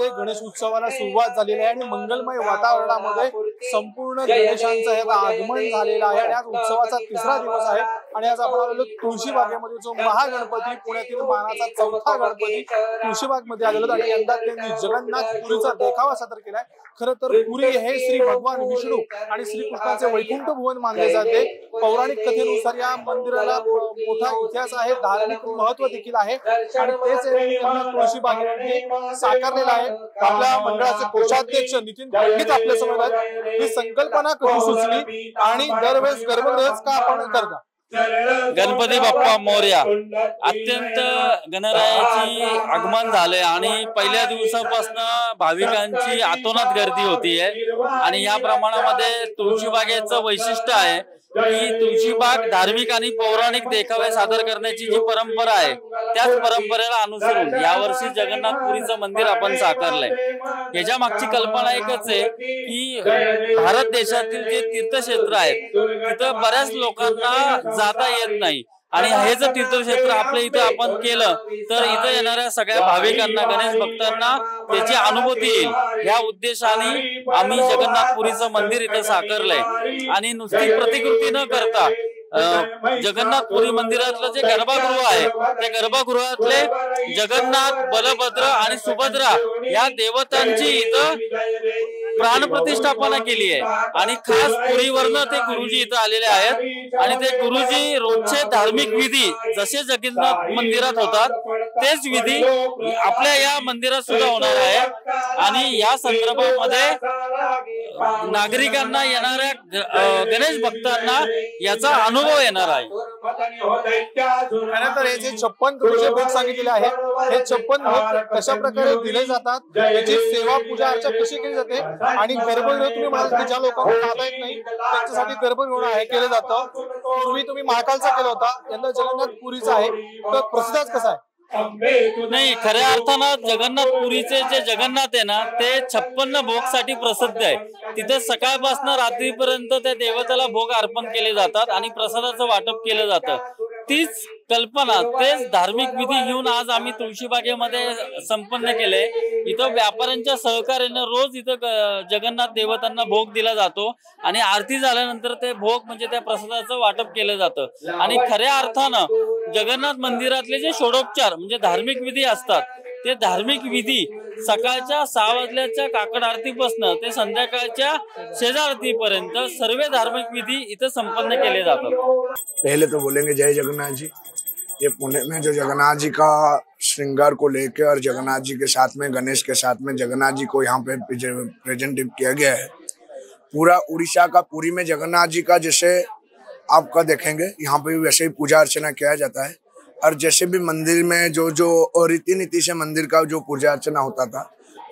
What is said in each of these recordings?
मध्ये गणेश उत्सवाला सुरुवात झालेली आहे आणि मंगलमय वातावरणामध्ये संपूर्ण गणेशांचं हे आगमन झालेलं आहे आणि आज उत्सवाचा तिसरा दिवस आहे आणि आज आपण आलेलो तुळशीबागेमध्ये जो महागणपती पुण्यातील मानाचा चौथा गणपती तुळशीबाग मध्ये आलेलो आणि यंदा त्यांनी जगन्नाथपुरीचा देखावा सादर केलाय। खरं तर पुरी हे श्री भगवान विष्णू आणि श्रीकृष्णाचे वैकुंठ भुवन मानले जाते। पौराणिक कथेनुसार या मंदिराला मोठा इतिहास आहे, धार्मिक महत्व देखील आहे आणि तेच तुळशीबागेमध्ये साकारलेलं आहे। आपल्या मंडळाचे कोषाध्यक्ष नितीन पंडित आपल्या समोर आहेत। ही संकल्पना कशी सुचली आणि दरवेळेस गर्भगृहच का आपण करता? गणपती बाप्पा मोरया अत्यंत गणरायाची आगमन झाले आणि पहिल्या दिवसापासून भाविकांची अतोनात गर्दी होतीये आणि या प्रमाणामध्ये तुळशीबागेचं वैशिष्ट्य आहे की तुळशीबाग धार्मिक आणि पौराणिक देखावे सादर करण्याची जी परंपरा आहे त्याच परंपरेला अनुसरून यावर्षी जगन्नाथपुरीचं मंदिर आपण साकारलंय। याच्या मागची कल्पना एकच आहे की भारत देशातील जे तीर्थक्षेत्र आहेत तिथं बऱ्याच लोकांना जाता येत नाही आणि हे जर तीर्थक्षेत्र आपल्या इथे आपण केलं तर इथे येणाऱ्या सगळ्या भाविकांना गणेश भक्तांना त्याची अनुभूती येईल या उद्देशाने आम्ही जगन्नाथपुरीचं मंदिर इथे साकारलंय आणि नुसती प्रतिकृती न करता जगन्नाथपुरी मंदिरातलं जे गर्भगृह आहे त्या गर्भगृहातले जगन्नाथ, बलभद्र आणि सुभद्रा या देवतांची इथं प्राणप्रतिष्ठापना केली आहे आणि खास पुरीवरनं ते गुरुजी इथं आलेले आहेत आणि ते गुरुजी रोजचे धार्मिक विधी जसे जगन्नाथ मंदिरात होतात तेच विधी आपल्या या मंदिरात सुद्धा होणार आहे आणि या संदर्भामध्ये नागरिकांना येणाऱ्या गणेश भक्तांना याचा अनुभव येणार आहे। खरं तर हे जे 56 तुमचे भोग सांगितलेले आहे हे 56 भोग कशा प्रकारे दिले जातात, त्याची सेवा पूजा अर्चा कशी केली जाते आणि गर्भगृह तुम्ही म्हणाल की ज्या लोकांना जाता येत नाही त्यांच्यासाठी गर्भगृह हे केलं जातं। पूर्वी तुम्ही महाकालचा केला होता, यंदा जगन्नाथपुरीचा आहे, तर प्रतिसाद कसा आहे? नाही, खऱ्या अर्थानं जगन्नाथपुरीचे जे जगन्नाथ आहे ना ते 56 भोग साठी प्रसिद्ध आहे। तिथे सकाळपासून रात्रीपर्यंत त्या देवताला भोग अर्पण केले जातात आणि प्रसादाचं वाटप केलं जातं। तीच कल्पना तेच धार्मिक विधी घेऊन आज आम्ही तुळशीबागेमध्ये संपन्न केले। इथं व्यापाऱ्यांच्या सहकार्याने रोज इथं जगन्नाथ देवतांना भोग दिला जातो आणि आरती झाल्यानंतर ते भोग म्हणजे त्या प्रसादाचं वाटप केलं जातं आणि खऱ्या अर्थानं जगन्नाथ मंदिरातले जे षोडोपचार म्हणजे धार्मिक विधी असतात ते धार्मिक विधी सकाळच्या 6 वाजल्याच्या काकड आरतीपासून ते संध्याकाळच्या शेजारतीपर्यंत सर्व धार्मिक विधी इथं संपन्न केले जातात। पहले तो बोलेंगे जय जगन्नाथ जी। ये पुणे में जो जगन्नाथ जी का श्रृंगार को लेकर और जगन्नाथ जी के साथ में गणेश के साथ में जगन्नाथ जी को यहाँ पे प्रेजेंट किया गया है। पूरा उड़ीसा का पुरी में जगन्नाथ जी का जैसे आपका देखेंगे यहाँ पे भी वैसे ही पूजा अर्चना किया जाता है और जैसे भी मंदिर में जो रीति नीति से मंदिर का जो पूजा अर्चना होता था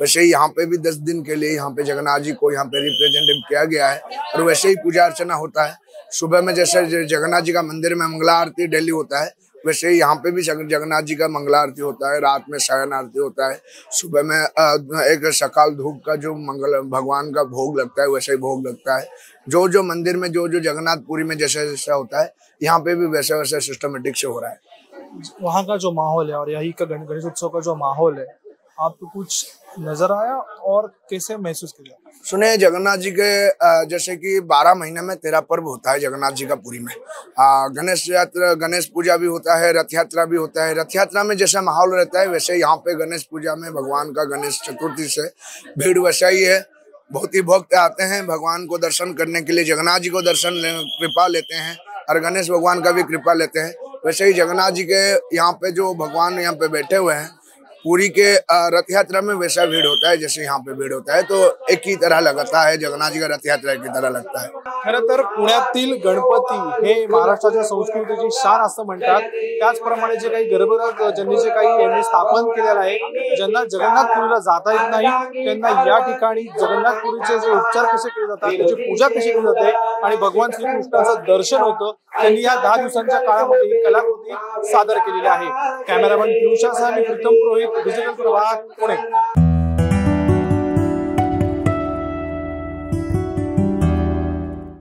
वैसे ही यहाँ पे भी 10 दिन के लिए यहाँ पे जगन्नाथ जी को यहाँ पे रिप्रेजेंटेटिव किया गया है और वैसे ही पूजा अर्चना होता है। सुबह में जैसे जगन्नाथ जी का मंदिर में मंगला आरती डेली होता है वैसे ही यहाँ पे भी जगन्नाथ जी का मंगला आरती होता है, रात में शयन आरती होता है, सुबह में एक सकाल धूप का जो मंगल भगवान का भोग लगता है वैसे ही भोग लगता है। जो मंदिर में जो जगन्नाथपुरी में जैसा जैसा होता है यहाँ पे भी वैसे वैसे सिस्टमेटिक से हो रहा है। वहाँ का जो माहौल है और यही का गणेश उत्सव का जो माहौल है आपको कुछ नजर आया और कैसे महसूस किया? सुने, जगन्नाथ जी के जैसे कि 12 महीने में 13 पर्व होता है जगन्नाथ जी का पुरी में। गणेश यात्रा, गणेश पूजा भी होता है, रथ यात्रा भी होता है। रथ यात्रा में जैसा माहौल रहता है वैसे यहाँ पे गणेश पूजा में भगवान का गणेश चतुर्थी से भीड़ वैसा ही है। बहुत ही भक्त आते हैं भगवान को दर्शन करने के लिए, जगन्नाथ जी को दर्शन कृपा लेते हैं और गणेश भगवान का भी कृपा लेते हैं। वैसे ही जगन्नाथ जी के यहाँ पे जो भगवान यहाँ पे बैठे हुए हैं पुरी के रथ यात्रा में वैसा भीड़ होता है जैसे यहाँ पे भीड़ होता है, तो एक ही तरह लगता है जगन्नाथ जी का रथ यात्रा की तरह लगता है। खरं तर पुण्यातील गणपती हे महाराष्ट्राच्या संस्कृतीची शान असं म्हणतात। त्याचप्रमाणे जे काही गर्भगृह ज्यांनी जे काही यांनी स्थापन केलेलं आहे, ज्यांना जगन्नाथपुरीला जाता येत नाही त्यांना या ठिकाणी जगन्नाथपुरीचे जे उपचार कसे केले जातात, त्याची पूजा कशी केली जाते आणि भगवान श्रीकृष्णाचं दर्शन होतं, त्यांनी या 10 दिवसांच्या काळामध्ये ही कलाकृती सादर केलेली आहे। कॅमेरामन पियुषासह मी प्रीतम पुरोहित, डिजिटल प्रवाह, पुणे।